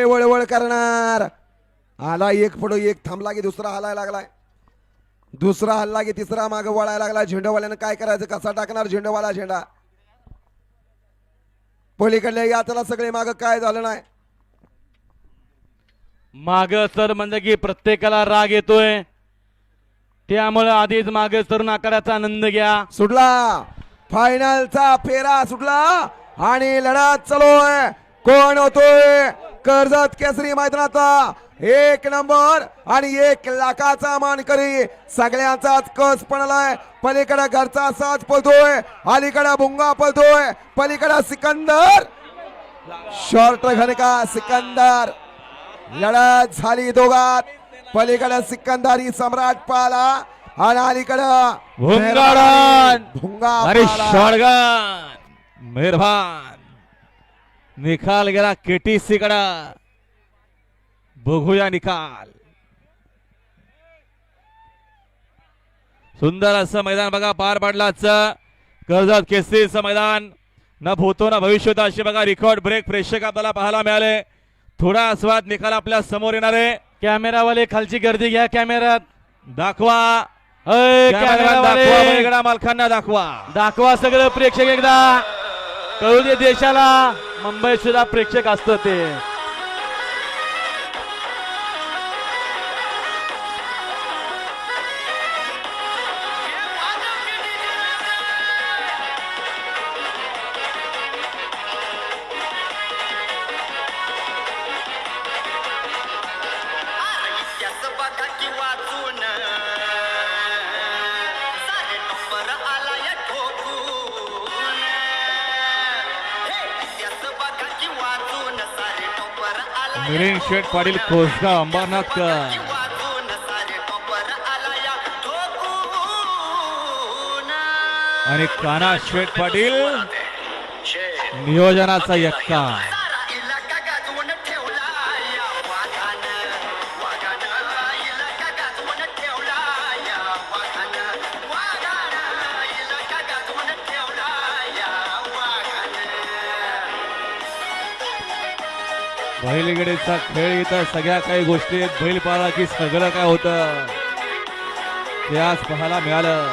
वळवळ करणार. आला एक पुढे एक, थांबला की दुसरा हलायला लागलाय, दुसरा हल्ला की तिसरा मागे वळायला लागला. झेंडावाल्यानं काय करायचं, कसा टाकणार झेंडावाला झेंडा. पलीकडल्या यातला सगळे माग काय झालं नाही. माग सर म्हणजे की प्रत्येकाला राग येतोय, त्यामुळे आधीच मागे सरून आखाड्याचा आनंद घ्या. सुटला फायनलचा फेरा सुटला आणि लढत चालूय. कोण होतोय कर्जत केसरी मैदानाचा 1 नंबर आणि 1 लाखाचा मानकरी. सगळ्यांचाच कस पडलाय. पलीकडे घरचा साज पळतोय, अलीकडे भुंगा पळतोय, पलीकडे सिकंदर शॉर्ट घनका सिकंदर. लढत झाली दोघात. पलीकडे सिकंदरी सम्राट पाला आणि अलीकडं भुंगाडान भुंगा अरे पाला. शॉटगन मेहरबान. निकाल गेला केटीसी कडा. बघूया निकाल. सुंदर असं मैदान बघा पार पडला. कर्जत केसरीचं मैदान न भूतो ना भविष्य अशी बघा रेकॉर्ड ब्रेक प्रेक्षक आपल्याला पाहायला मिळाले. थोडा आस्वाद निकाल आपल्या समोर येणार आहे. कॅमेरावाले खालची गर्दी घ्या, कॅमेऱ्यात दाखवा. दाखवा मालकांना दाखवा, दाखवा सगळं प्रेक्षक. एकदा कळू दे देशाला, मुंबईत सुद्धा प्रेक्षक असतं ते. मिलिंद शेठ पाटील कोसगाव अंबरनाथकर आणि काना शेठ पाटील नियोजनाचा यक्का. बैलगाडीचा खेळ इथं सगळ्या काही गोष्टी बैल पाळला की सगळं काय होतं ते आज पाहायला मिळालं.